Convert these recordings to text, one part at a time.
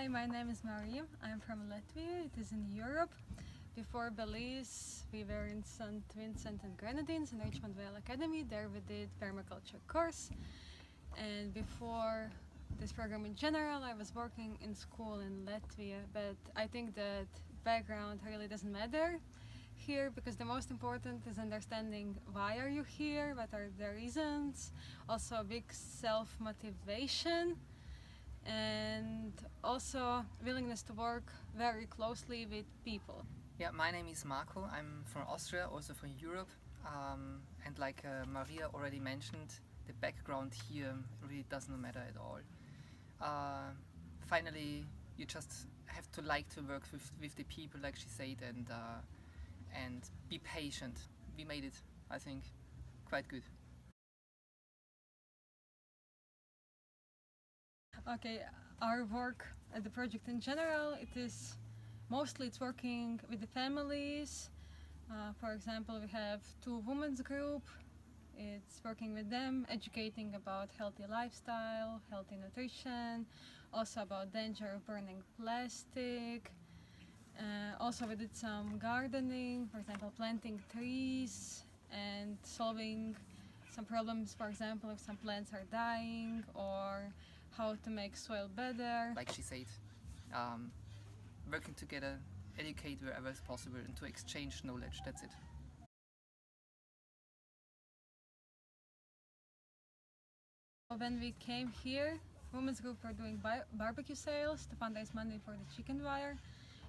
Hi, my name is Mariam. I'm from Latvia. It is in Europe. Before Belize, we were in St. Vincent and Grenadines in Richmond Vale Academy. There we did permaculture course. And before this program in general, I was working in school in Latvia. But I think that background really doesn't matter here, because the most important is understanding why are you here, what are the reasons, also a big self-motivation, and also willingness to work very closely with people. Yeah, my name is Marco. I'm from Austria, also from Europe. And like Maria already mentioned, the background here really does not matter at all. Finally, you just have to like to work with the people, like she said, and be patient. We made it, I think, quite good. Okay, our work at the project in general, it's working with the families. For example, we have 2 women's group. It's working with them, educating about healthy lifestyle, healthy nutrition, also about danger of burning plastic. Also we did some gardening, for example planting trees and solving some problems, for example if some plants are dying, or how to make soil better. Like she said, working together, educate wherever is possible, and to exchange knowledge. That's it. When we came here, women's group were doing barbecue sales to fundraise money for the chicken wire,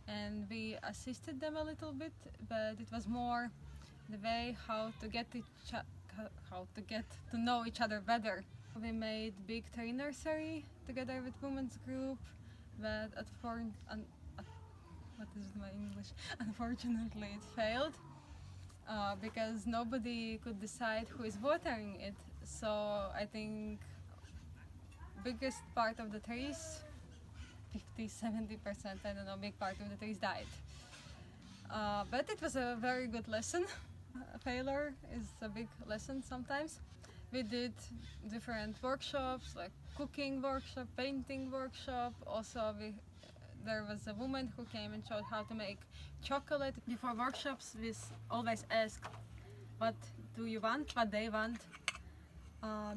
and we assisted them a little bit, but it was more the way how to get to know each other better. We made big tree nursery together with women's group, but what is my English? Unfortunately, it failed because nobody could decide who is watering it. So I think biggest part of the trees, 50-70%, I don't know, big part of the trees died. But it was a very good lesson. Failure is a big lesson sometimes. We did different workshops, like cooking workshop, painting workshop. Also there was a woman who came and showed how to make chocolate. Before workshops, we always ask what do you want, what they want.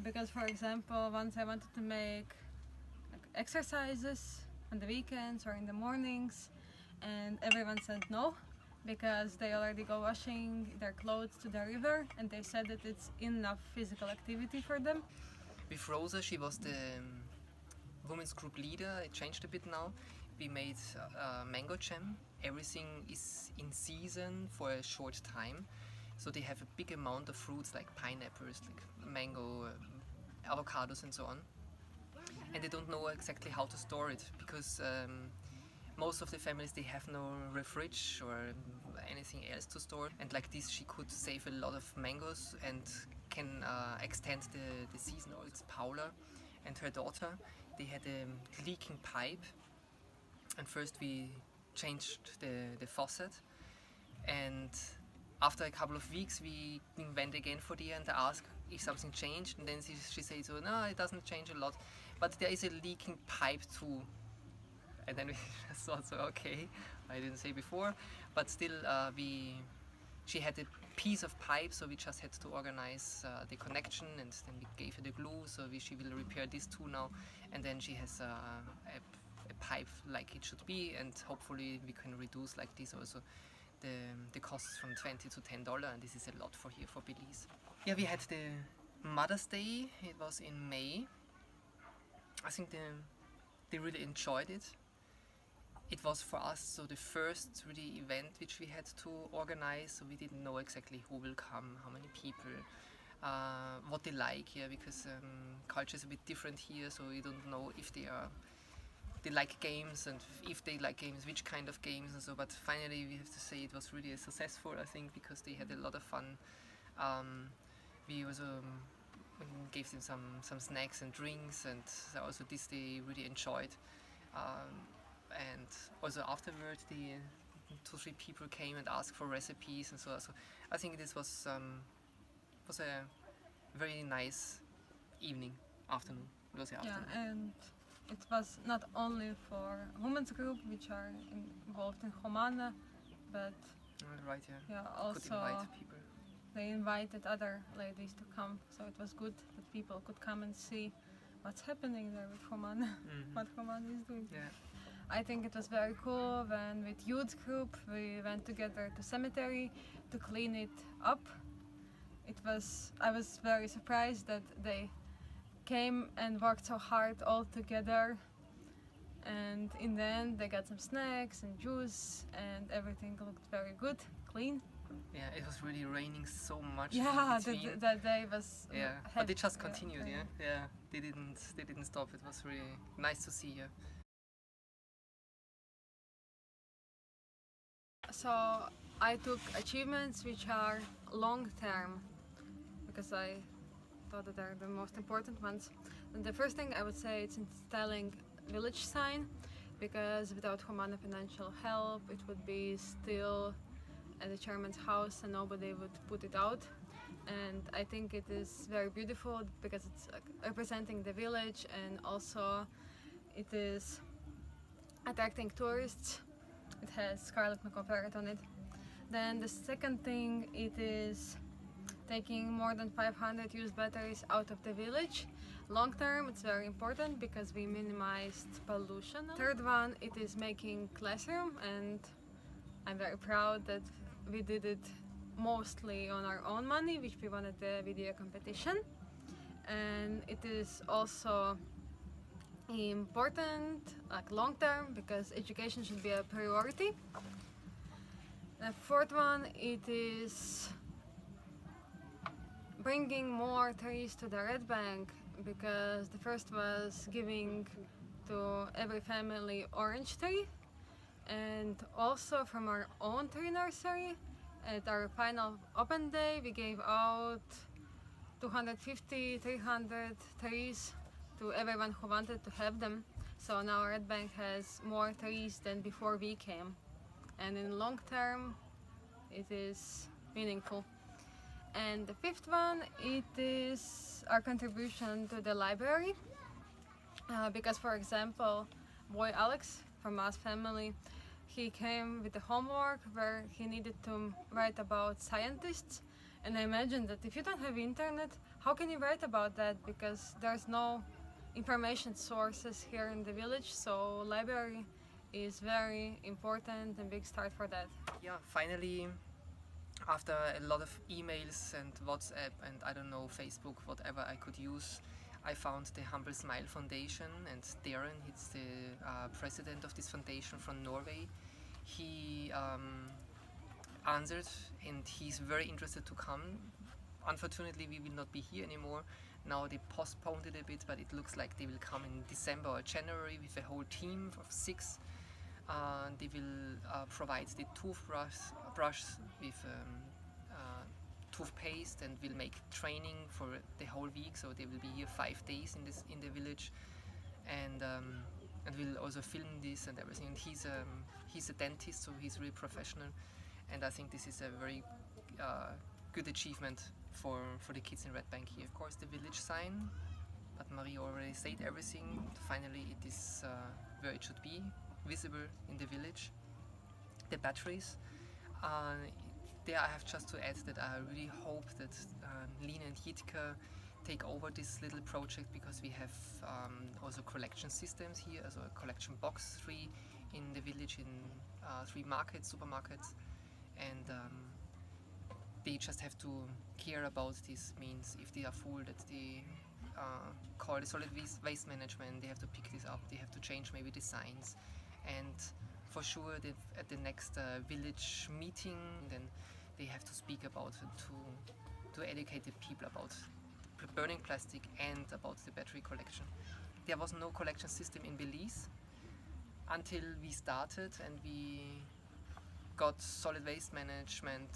Because for example, once I wanted to make exercises on the weekends or in the mornings, and everyone said no, because they already go washing their clothes to the river, and they said that it's enough physical activity for them. With Rosa, she was the women's group leader. It changed a bit now. We made mango jam. Everything is in season for a short time. So they have a big amount of fruits like pineapples, like mango, avocados and so on. And they don't know exactly how to store it, because most of the families, they have no fridge or anything else to store. And like this, she could save a lot of mangoes and can extend the season. Or it's Paula and her daughter. They had a leaking pipe, and first we changed the faucet, and after a couple of weeks we went again for the and asked if something changed, and then she said, so no, it doesn't change a lot, but there is a leaking pipe too. And then we thought, so okay, I didn't say before, but still she had a piece of pipe, so we just had to organize the connection, and then we gave her the glue, so she will repair this too now, and then she has a pipe like it should be, and hopefully we can reduce like this also the costs from $20 to $10, and this is a lot for here for Belize. Yeah, we had the Mother's Day. It was in May. I think they really enjoyed it. It was for us so the first really event which we had to organize, so we didn't know exactly who will come, how many people, what they like here, because culture is a bit different here, so you don't know if they like games, and if they like games, which kind of games and so. But finally we have to say it was really successful, I think, because they had a lot of fun. We also gave them some snacks and drinks, and also this they really enjoyed. And also afterwards, the 2-3 people came and asked for recipes and so. So I think this was a very nice afternoon. It was the afternoon. Yeah, and it was not only for women's group which are involved in Humana, but Right, yeah. yeah, Could also invite people. they invited other ladies to come, so it was good that people could come and see what's happening there with Humana, Mhm. what Humana is doing. Yeah. I think it was very cool when with youth group we went together to cemetery to clean it up. I was very surprised that they came and worked so hard all together, and in the end they got some snacks and juice and everything looked very good, clean. Yeah, it was really raining so much. Yeah, in between. that day was Yeah, heavy, but they just continued. very- Yeah, yeah. They didn't stop. It was really nice to see. Yeah. So I took achievements which are long term because I thought that they're the most important ones. And the first thing I would say is installing village sign, because without Humana financial help it would be still at the chairman's house and nobody would put it out. And I think it is very beautiful because it's representing the village, and also it is attracting tourists. It has Scarlet Macaw parrot on it. Then the second thing, it is taking more than 500 used batteries out of the village. Long term, it's very important because we minimized pollution. Third one, it is making classroom, and I'm very proud that we did it mostly on our own money, which we won at the video competition. And it is also important, like long term, because education should be a priority. The fourth one, it is bringing more trees to the Red Bank, because the first was giving to every family orange tree, and also from our own tree nursery. At our final open day, we gave out 250, 300 trees to everyone who wanted to have them. So now Red Bank has more trees than before we came. And in long term, it is meaningful. And the fifth one, it is our contribution to the library. Because, for example, boy Alex from Ma's family, he came with the homework where he needed to write about scientists. And I imagine that if you don't have internet, how can you write about that? Because there's no information sources here in the village. So library is very important and big start for that. Yeah. Finally, after a lot of emails and WhatsApp and I don't know, Facebook, whatever I could use, I found the Humble Smile Foundation, and Darren, he's the president of this foundation from Norway. He answered and he's very interested to come. Unfortunately, we will not be here anymore. Now they postponed it a bit, but it looks like they will come in December or January with a whole team of 6. They will provide the brush with toothpaste, and will make training for the whole week. So they will be here 5 days in the village, and we'll also film this and everything. And he's a dentist, so he's really professional, and I think this is a very good achievement for the kids in Red Bank here. Of course, the village sign, but Marie already said everything. Finally, it is where it should be, visible in the village. The batteries. There I have just to add that I really hope that Lina and Jitka take over this little project, because we have also collection systems here, also a collection box 3 in the village, in 3 supermarkets, and they just have to care about this. Means if they are full, that they call the solid waste management, they have to pick this up, they have to change maybe the signs, and for sure that at the next village meeting, then they have to speak about it, to educate the people about burning plastic and about the battery collection. There was no collection system in Belize until we started, and we got solid waste management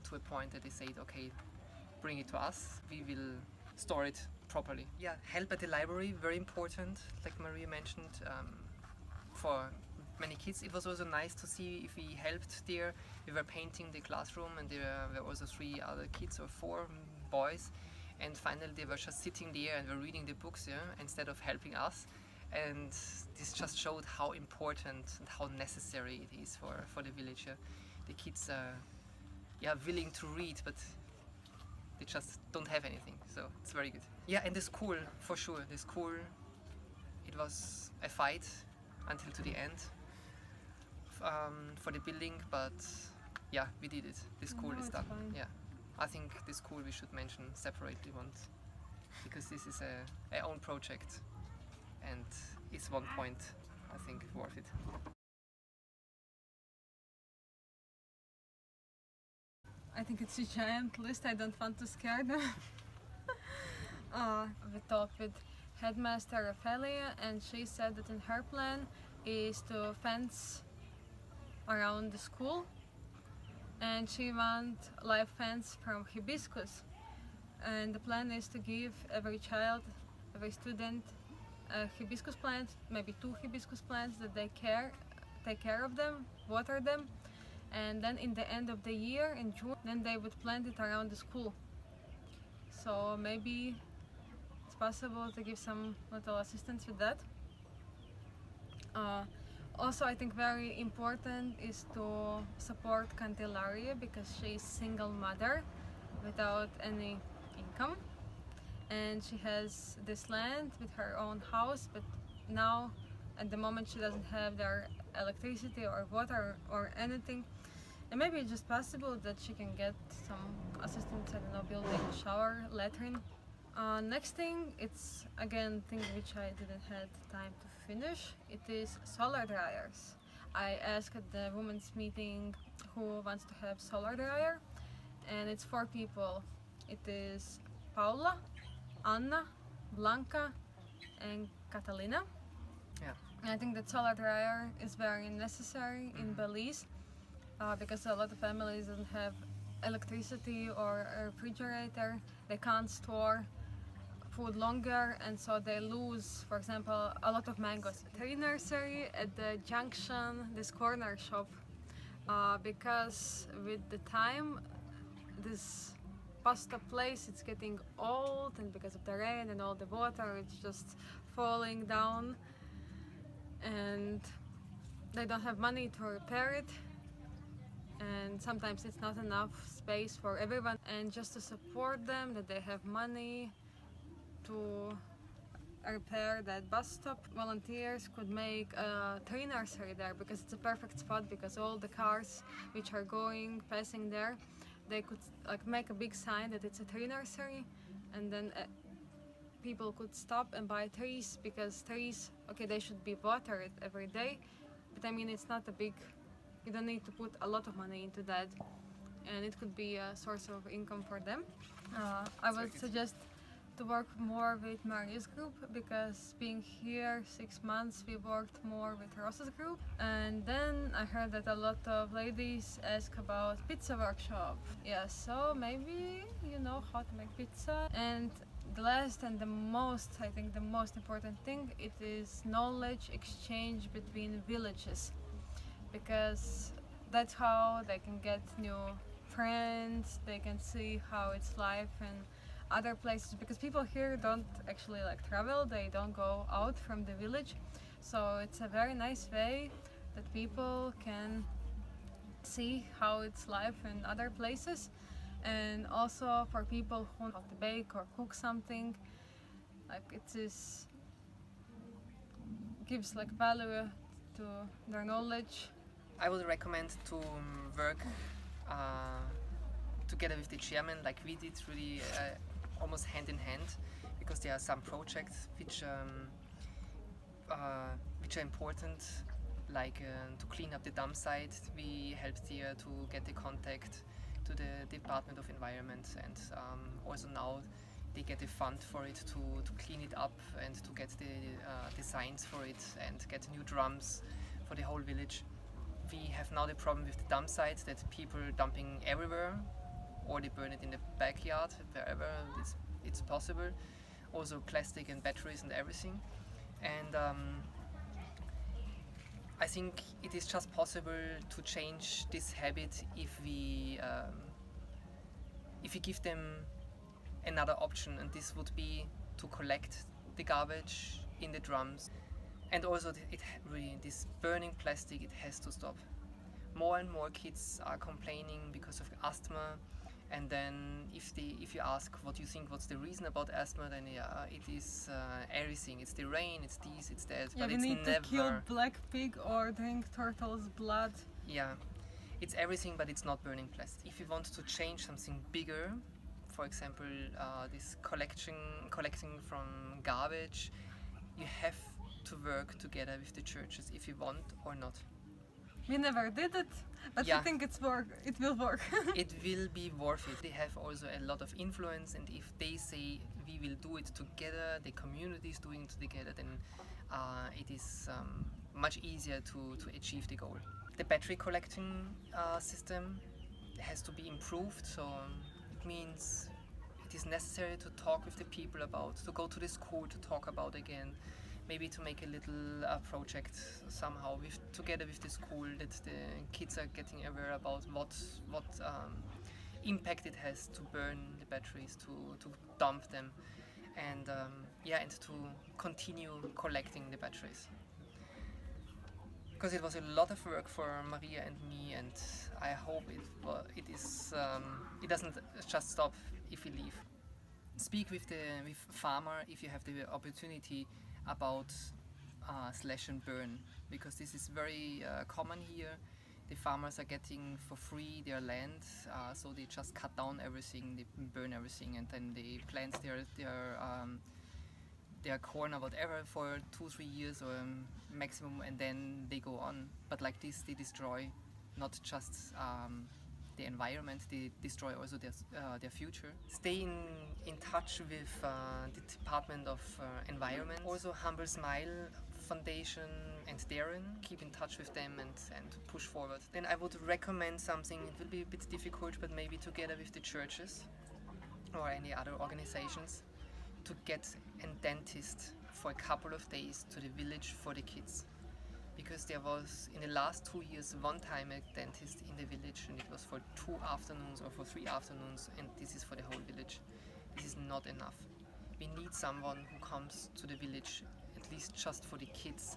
to a point that they said, okay, bring it to us, we will store it properly. Yeah, help at the library, very important, like Maria mentioned, for many kids. It was also nice to see if we helped there. We were painting the classroom, and there were also 3 other kids, or 4 boys, and finally they were just sitting there and were reading the books, yeah, instead of helping us. and this just showed how important and how necessary it is for the village. The kids are willing to read, but they just don't have anything, so it's very good. Yeah, and the school, for sure, the school, it was a fight until to the end for the building, but yeah, we did it. The school No, is it's done. fine. Yeah, I think the school we should mention separately once, because this is a own project, and it's one point, I think, worth it. I think it's a giant list. I don't want to scare them. We talked with headmaster Ophelia, and she said that in her plan is to fence around the school, and she wants live fence from hibiscus. And the plan is to give every child, every student, a hibiscus plant, maybe 2 hibiscus plants that they take care of them, water them, and then in the end of the year in June, then they would plant it around the school. So maybe it's possible to give some little assistance with that. Also, I think very important is to support Candelaria because she's single mother without any income, and she has this land with her own house, but now at the moment she doesn't have their electricity or water or anything, and maybe it's just possible that she can get some assistance, I don't know, building shower, latrine. Next thing, it's again thing which I didn't have time to finish. It is solar dryers. I asked at the women's meeting who wants to have solar dryer, and it's 4 people. It is Paula, Anna, Blanca, and Catalina. Yeah. And I think that solar dryer is very necessary in Belize because a lot of families don't have electricity or a refrigerator. They can't store food longer, and so they lose, for example, a lot of mangoes. Tree nursery at the junction, this corner shop, because with the time, this pasta place, it's getting old, and because of the rain and all the water, it's just falling down, and they don't have money to repair it, and sometimes it's not enough space for everyone, and just to support them that they have money to repair that bus stop, volunteers could make a tree nursery there because it's a perfect spot, because all the cars which are passing there, they could like make a big sign that it's a tree nursery, and then people could stop and buy trees, because trees, okay, they should be watered every day, but I mean, it's not a big, you don't need to put a lot of money into that, and it could be a source of income for them. I would suggest to work more with Maria's group, because being here 6 months, we worked more with Rosa's group. And then I heard that a lot of ladies ask about pizza workshop. Yeah, so maybe you know how to make pizza. And the last and the most, I think the most important thing, it is knowledge exchange between villages, because that's how they can get new friends, they can see how it's life in other places, because people here don't actually like travel, they don't go out from the village, so it's a very nice way that people can see how it's life in other places. And also for people who know how to bake or cook something, like it is gives like value to their knowledge. I would recommend to work together with the chairman, like we did, really almost hand in hand, because there are some projects which are important, like to clean up the dump site. We helped here to get the contact to the Department of Environment, and also now they get a fund for it to clean it up and to get the signs for it and get new drums for the whole village. We have now the problem with the dump sites, that people dumping everywhere, or they burn it in the backyard, wherever it's possible. Also plastic and batteries and everything. And I think it is just possible to change this habit if we give them another option, and this would be to collect the garbage in the drums And also, really, this burning plastic, it has to stop. More and more kids are complaining because of asthma, and then if you ask what you think, what's the reason about asthma, then yeah, it is everything. It's the rain, it's this, it's that. Yeah, but we it's need never. to kill black pig or drink turtle's blood. Yeah, it's everything, but it's not burning plastic. If you want to change something bigger, for example, this collecting from garbage, you have to work together with the churches if you want or not. We never did it, but Yeah. I think it will work. It will be worth it. They have also a lot of influence, and if they say we will do it together, the community is doing it together, then it is much easier to achieve the goal. The battery collecting system has to be improved, so it means it is necessary to talk with the people about, to go to the school to talk about again, maybe to make a little project somehow together with the school, that the kids are getting aware about what impact it has to burn the batteries, to dump them, and and to continue collecting the batteries. Because it was a lot of work for Maria and me, and I hope it doesn't just stop if we leave. Speak with farmer if you have the opportunity about slash and burn, because this is very common here. The farmers are getting for free their land, so they just cut down everything, they burn everything, and then they plant their corn or whatever for 2-3 years or maximum, and then they go on. But like this, they destroy not just the environment, they destroy also their future. Stay in touch with the Department of Environment. Also Humble Smile Foundation and Darren, keep in touch with them and push forward. Then I would recommend something, it will be a bit difficult, but maybe together with the churches or any other organizations, to get a dentist for a couple of days to the village for the kids. Because there was, in the last 2 years, one time a dentist in the village, and it was for 2 afternoons or for 3 afternoons, and this is for the whole village. This is not enough. We need someone who comes to the village, at least just for the kids.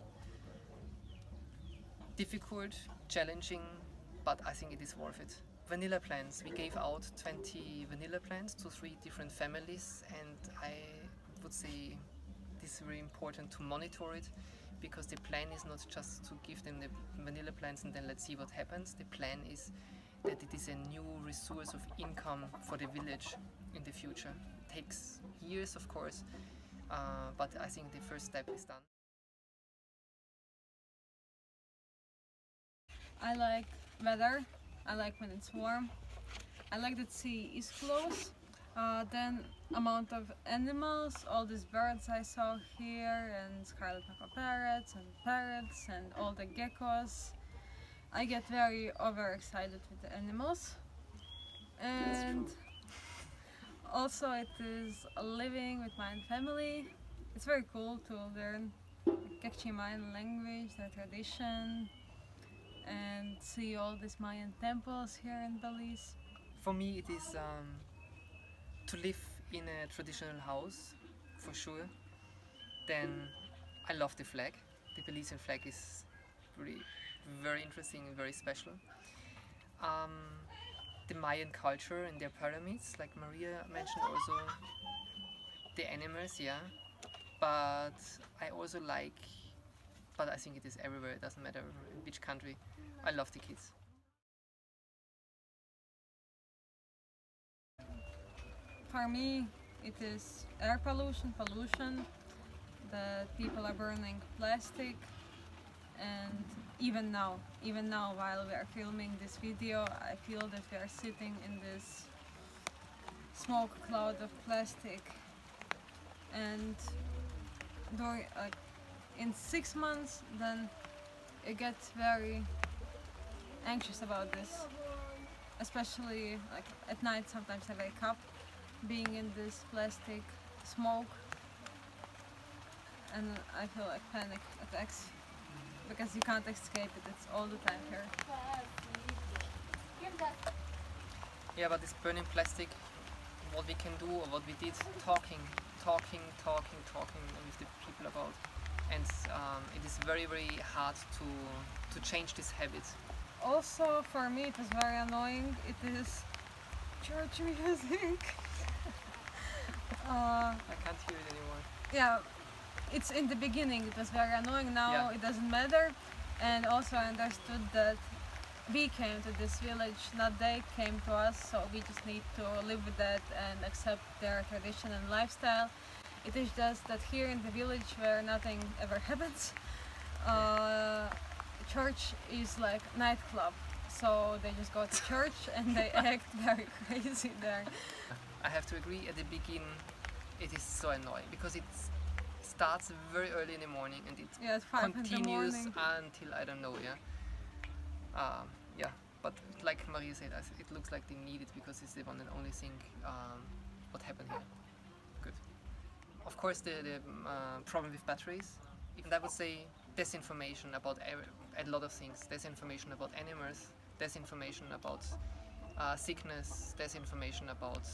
Difficult, challenging, but I think it is worth it. Vanilla plants. We gave out 20 vanilla plants to 3 different families, and I would say this is very important to monitor it, because the plan is not just to give them the vanilla plants and then let's see what happens. The plan is that it is a new resource of income for the village in the future. It takes years, of course, but I think the first step is done. I like weather. I like when it's warm. I like that sea is close. Then amount of animals, all these birds I saw here, and scarlet pepper parrots and all the geckos. I get very overexcited with the animals. And also it is living with my family. It's very cool to learn Kekchi Mayan language, their tradition, and see all these Mayan temples here in Belize. For me, it is to live in a traditional house, for sure. Then I love the flag. The Belizean flag is really very interesting and very special. The Mayan culture and their pyramids, like Maria mentioned, also the animals, yeah. But I also like, but I think it is everywhere, it doesn't matter in which country. I love the kids. For me, it is air pollution, that people are burning plastic, and even now while we are filming this video, I feel that we are sitting in this smoke cloud of plastic, and during in 6 months then I get very anxious about this, especially like at night. Sometimes I wake up being in this plastic smoke, and I feel like panic attacks because you can't escape it. It's all the time here. Yeah, but this burning plastic, what we can do or what we did, talking with the people about, and it is very very hard to change this habit. Also, for me, it was very annoying. It is church music. I can't hear it anymore. Yeah, it's in the beginning. It was very annoying. Now Yeah. it doesn't matter. And also, I understood that we came to this village, not they came to us. So we just need to live with that and accept their tradition and lifestyle. It is just that here in the village, where nothing ever happens, church is like nightclub. So they just go to church and they act very crazy there. I have to agree. At the beginning, it is so annoying because it starts very early in the morning and it Yeah, at 5 in the continues morning. until I don't know. Yeah. But like Maria said, it looks like they need it because it's the one and only thing what happened here. Good. Of course, the problem with batteries. And I would say disinformation about a lot of things. Disinformation about animals. Disinformation about sickness. Disinformation about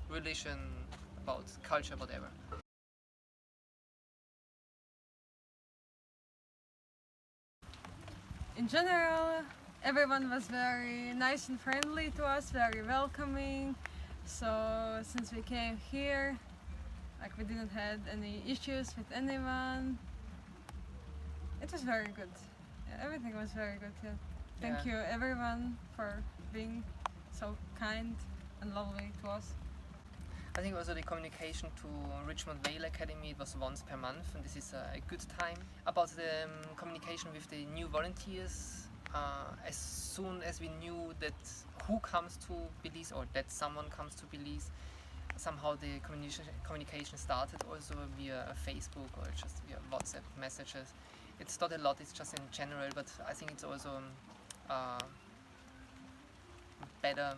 religion, about culture, whatever. In general, everyone was very nice and friendly to us, very welcoming. So since we came here, like we didn't had any issues with anyone. It was very good. Yeah, everything was very good. Yeah. Thank Yeah. you everyone for being so kind and lovely to us. I think also the communication to Richmond Vale Academy, it was once per month, and this is a good time. About the communication with the new volunteers, as soon as we knew that who comes to Belize or that someone comes to Belize, somehow the communication started also via Facebook or just via WhatsApp messages. It's not a lot, it's just in general, but I think it's also better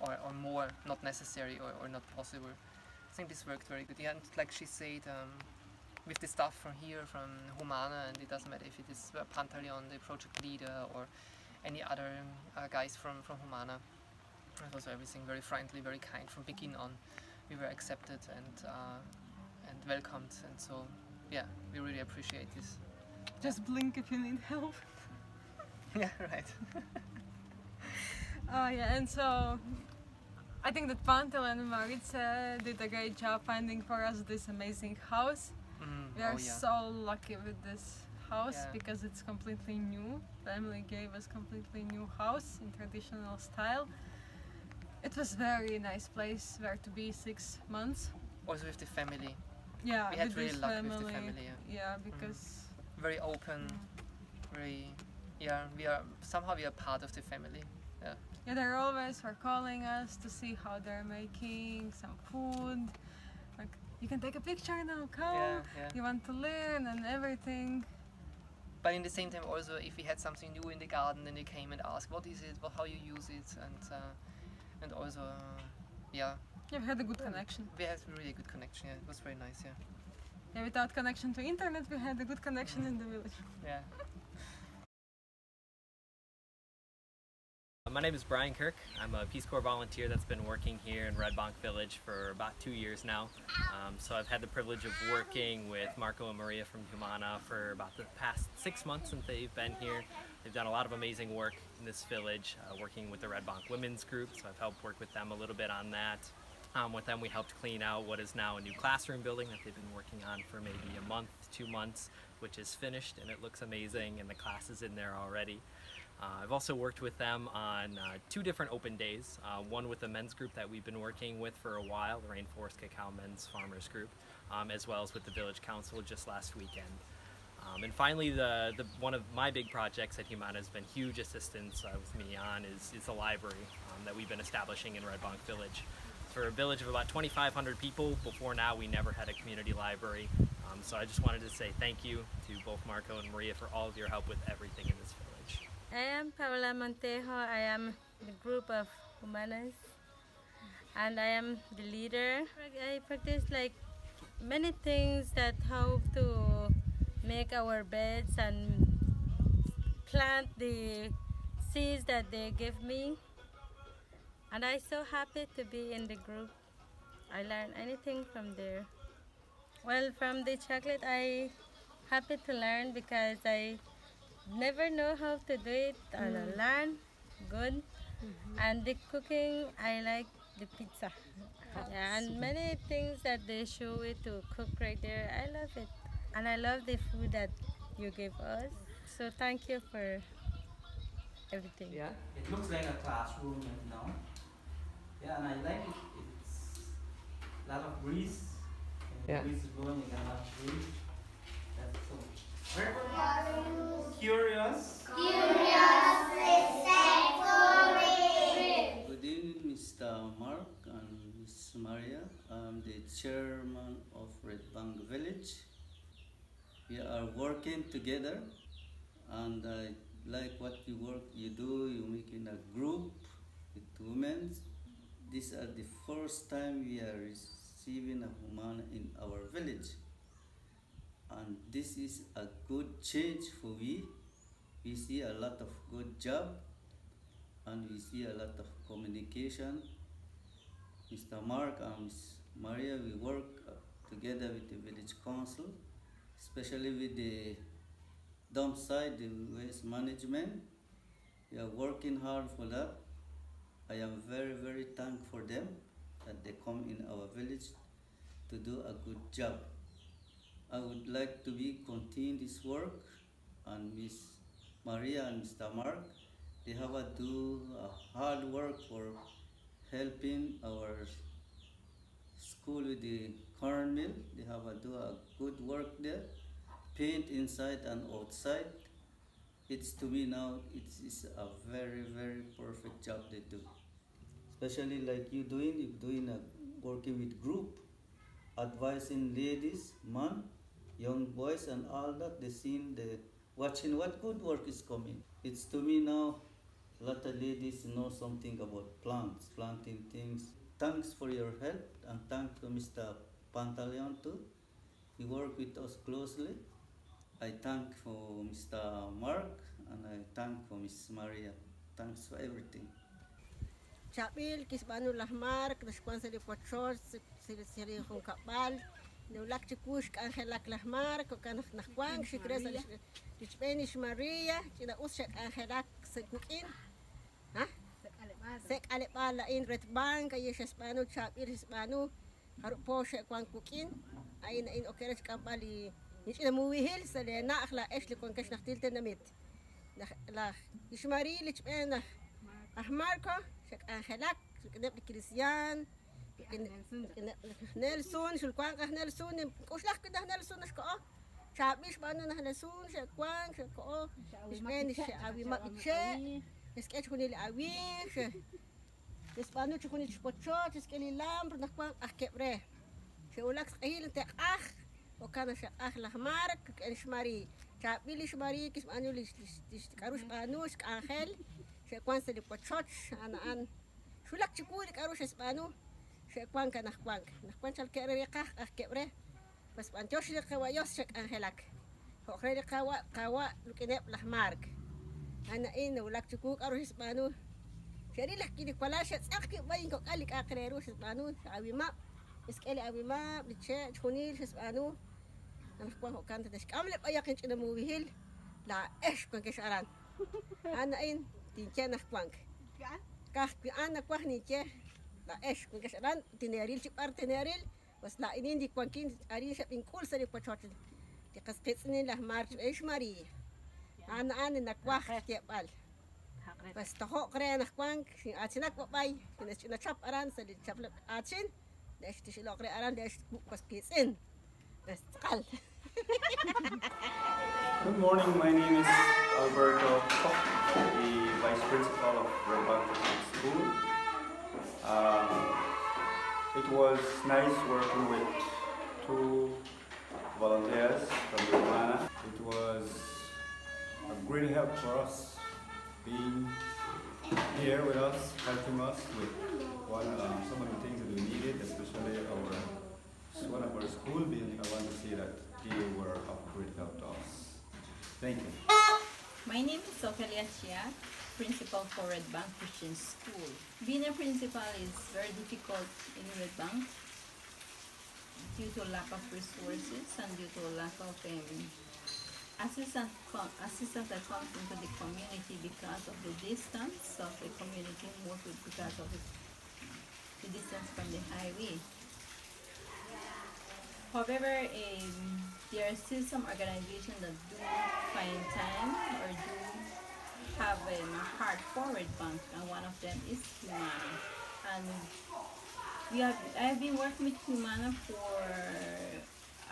or more not necessary or not possible. I think this worked very good. Yeah, and like she said, with the staff from here, from Humana, and it doesn't matter if it is Pantaleon, the project leader, or any other guys from Humana. It was everything very friendly, very kind from begin on. We were accepted and welcomed, and so yeah, we really appreciate this. Just blink if you need help. Yeah, right. Yeah, and so I think that Pantel and Maritza did a great job finding for us this amazing house. We are Oh yeah. so lucky with this house Yeah. because it's completely new. Family gave us completely new house in traditional style. It was very nice place where to be 6 months. Also with the family, Yeah, we had with really this luck family. with the family. Yeah, because Very open, very yeah. We are part of the family. yeah, they're always were calling us to see how they're making some food. Like, you can take a picture now, come. Yeah. You want to learn and everything. But in the same time, also if we had something new in the garden, then they came and asked, "What is it? How you use it?" And also, yeah, Yeah, we had a good connection. we had a really good connection. Yeah, it was very nice. Yeah. Yeah, without connection to internet, we had a good connection in the village. Yeah. My name is Brian Kirk. I'm a Peace Corps volunteer that's been working here in Red Bank Village for about 2 years now. So I've had the privilege of working with Marco and Maria from Humana for about the past 6 months since they've been here. They've done a lot of amazing work in this village, working with the Red Bank Women's Group, so I've helped work with them a little bit on that. With them we helped clean out what is now a new classroom building that they've been working on for maybe a month, 2 months, which is finished and it looks amazing and the class is in there already. I've also worked with them on 2 different open days, one with the men's group that we've been working with for a while, the Rainforest Cacao Men's Farmers Group, as well as with the Village Council just last weekend. And finally, one of my big projects at Humana has been huge assistance with me on is the library that we've been establishing in Red Bank Village. For a village of about 2,500 people, before now we never had a community library. So I just wanted to say thank you to both Marco and Maria for all of your help with everything in this village. I am Paola Montejo. I am the group of Humanas and I am the leader. I practice like many things that how to make our beds and plant the seeds that they give me. And I'm so happy to be in the group. I learn anything from there. Well, from the chocolate, I happy to learn because I never know how to do it and I learn good. And the cooking, I like the pizza. Yeah, and many things that they show it to cook right there. I love it. And I love the food that you give us. So thank you for everything. Yeah. It looks like a classroom right now. Yeah, and I like it. It's a lot of breeze. And the Yeah. breeze is blowing, you got a lot of breeze. That's so very curious. Good evening, Mr. Mark and Ms. Maria. I'm the chairman of Red Bank Village. We are working together, and I like what you do. You make in a group with women. These are the first time we are receiving a Humana in our village, and this is a good change for we. We see a lot of good job, and we see a lot of communication. Mr. Mark and Ms. Maria, we work together with the village council, especially with the dump site, the waste management. We are working hard for that. I am very, very thankful for them that they come in our village to do a good job. I would like to be continue this work, and Miss Maria and Mr. Mark, they have to do a hard work for helping our school with the corn mill. They have to do a good work there, paint inside and outside. It's to me now, it's a very, very perfect job they do. Especially like you're doing a working with group, advising ladies, man, young boys and all that, they seen the watching what good work is coming. It's to me now, a lot of ladies know something about plants, planting things. Thanks for your help, and thanks to Mr. Pantaleon too. He worked with us closely. I thank for Mr. Mark, and I thank for Miss Maria. Thanks for everything. Chabil kis banu lahmar kdas kwan sa lipo short siri hong kapal no lak chikush kan helak lahmar ko kan nakwan shikresa Spanish Maria china usyak an helak sekukin ha sek ale bala in red bank ay Hispano chabil Hispano haru po siya kwan kukin ay na in okeres kapali ni china muwihil sa lena akhla esli kon kash naktilten namit la Ishmari lichbena ahmarko شك أنخلاق شك نبي كريستيان نيلسون شو الكوان كه نيلسون وش لك كده نيلسون شك شعبيش بانو نهلسون شك كوان شك مش بين شعبي ما بتشاء نسكت كوني العوي شك نسبانو تكوني تشبطشات نسكلي لامبر نكوان أحكبره شو لك قهيل أنت أخ وكان شك أخ لحمارك إنش ماري شعبي ليش ماري كيس بانو ليش كاروش بانوش كأنخل Kwan sa lipo church anaan sulak chikuri karo sa Espano kwan ka nakwan chal kere ka kebre pas pantosh le kawayos shek angelak hokre le kawa lukine lahmark ana in ulak chiku karo sa Espano sheri lak kidi kwala shet akki bayin ko kalik akrero sa Espano awi ma iskeli awi ma biche chuni sa Espano anakwan hokan tash kamle bayakin china muwihil la esh kwan kesharan ana in tinche nakwank kah pian nakwah niche la esh kun kasaran tineril chipar tineril was la inin di kwankin ari sa pinkul sa di pachot di kaskitsni la march esh mari ana nakwah tiapal was taho kre nakwank sin atsinak babay sin chap aran sa di chap atsin desh tishilo kre aran desh kaskitsin das kal. Good morning, my name is Alberto Koch, the Vice Principal of Red Bank School. It was nice working with two volunteers from Humana. It was a great help for us being here with us, helping us with some of the things that we needed, especially one of our school building. I want to say that they were of great help to us. Thank you. My name is Ophelia Chia, principal for Red Bank Christian School. Being a principal is very difficult in Red Bank due to lack of resources and due to lack of assistance that comes into the community because of the distance of the community, mostly because of the distance from the highway. However, there are still some organizations that do find time or do have a heart for Red Bank, and one of them is Humana. And I've been working with Humana for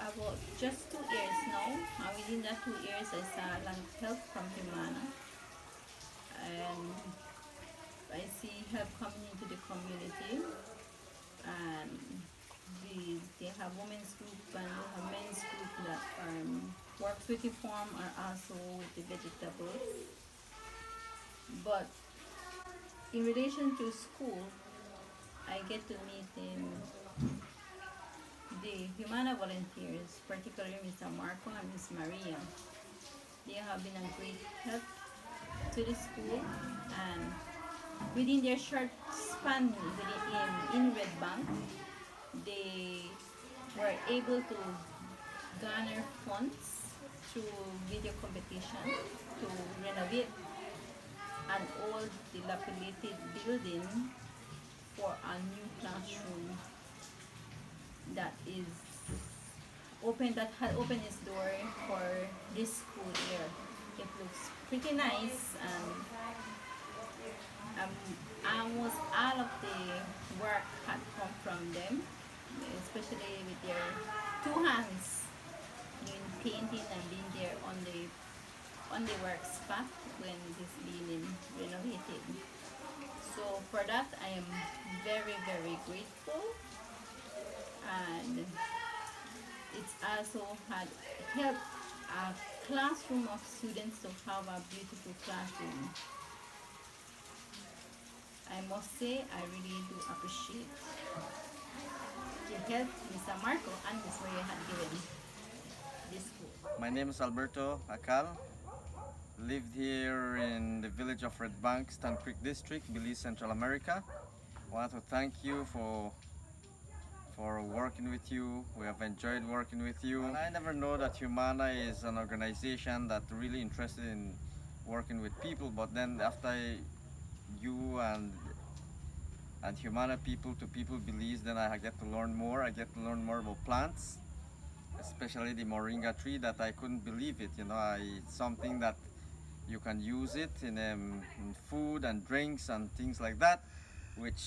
about just 2 years now, and within that 2 years I saw a lot of help from Humana, and I see help coming into the community, and they have women's group and they have men's group that works with the farm or also with the vegetables. But in relation to school, I get to meet the Humana volunteers, particularly Mr. Marco and Miss Maria. They have been a great help to the school, and within their short span in Red Bank, they were able to garner funds through video competition to renovate an old dilapidated building for a new classroom that had opened its door for this school year. It looks pretty nice, and almost all of the work had come from them, especially with their 2 hands doing painting and being there on the work spot when it is being renovated. So for that I am very, very grateful, and it's also had helped a classroom of students to have a beautiful classroom. I must say I really do appreciate the help Mr. Marco and Ms. Maria had given this school. My name is Alberto Acal. Lived here in the village of Red Bank, Stan Creek District, Belize, Central America. I want to thank you for working with you. We have enjoyed working with you. And I never know that Humana is an organization that really interested in working with people, but then after you and Humana People to People Belize, then I get to learn more. I get to learn more about plants, especially the moringa tree, that I couldn't believe it. It's something that you can use it in food and drinks and things like that, which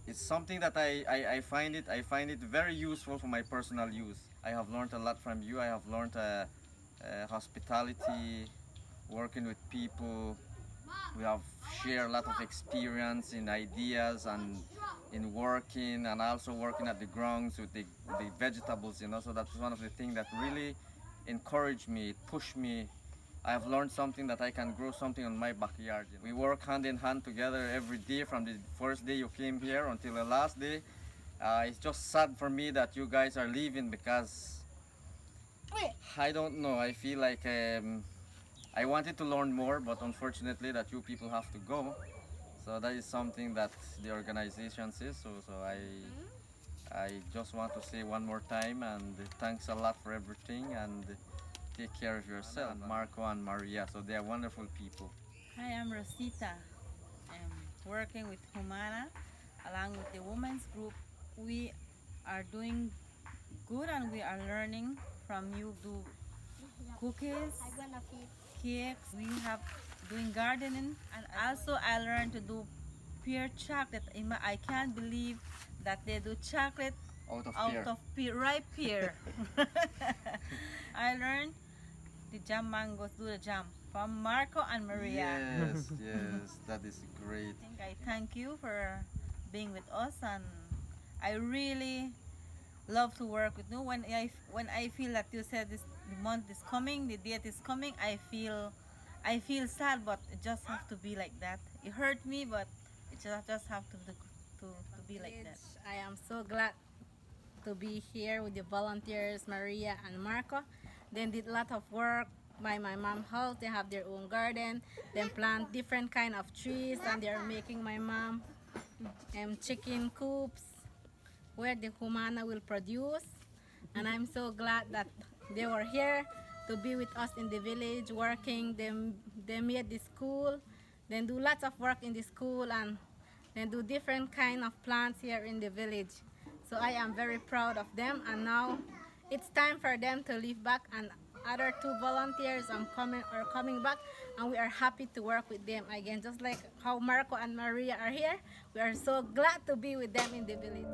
is something that I find it very useful for my personal use. I have learned a lot from you. I have learned hospitality, working with people. We have shared a lot of experience in ideas and in working, and also working at the grounds with the vegetables, so that's one of the things that really encouraged me, pushed me. I have learned something that I can grow something on my backyard. We work hand in hand together every day, from the first day you came here until the last day. It's just sad for me that you guys are leaving, because I don't know, I feel like I wanted to learn more, but unfortunately that you people have to go. So that is something that the organization says. So I just want to say one more time, and thanks a lot for everything, and take care of yourself. Marco and Maria, so they are wonderful people. Hi, I'm Rosita. I'm working with Humana along with the women's group. We are doing good, and we are learning from you. Do cookies, cakes. We have doing gardening, and also I learned to do pear chocolate. I can't believe that they do chocolate Out out of pear, ripe pear. I learned the jam mangoes, do the jam from Marco and Maria. Yes, yes, that is great. I thank you for being with us, and I really love to work with you. When I feel that you said the month is coming, the date is coming, I feel sad, but it just have to be like that. It hurt me, but it just have to be like that. I am so glad to be here with the volunteers, Maria and Marco. They did a lot of work by my mom's house. They have their own garden. They plant different kind of trees, and they are making my mom chicken coops. where the Humana will produce. And I'm so glad that they were here to be with us in the village working. They made the school, then do lots of work in the school, and then do different kind of plants here in the village. So I am very proud of them, and now it's time for them to leave back, and other 2 volunteers are coming back, and we are happy to work with them again. Just like how Marco and Maria are here, we are so glad to be with them in the village.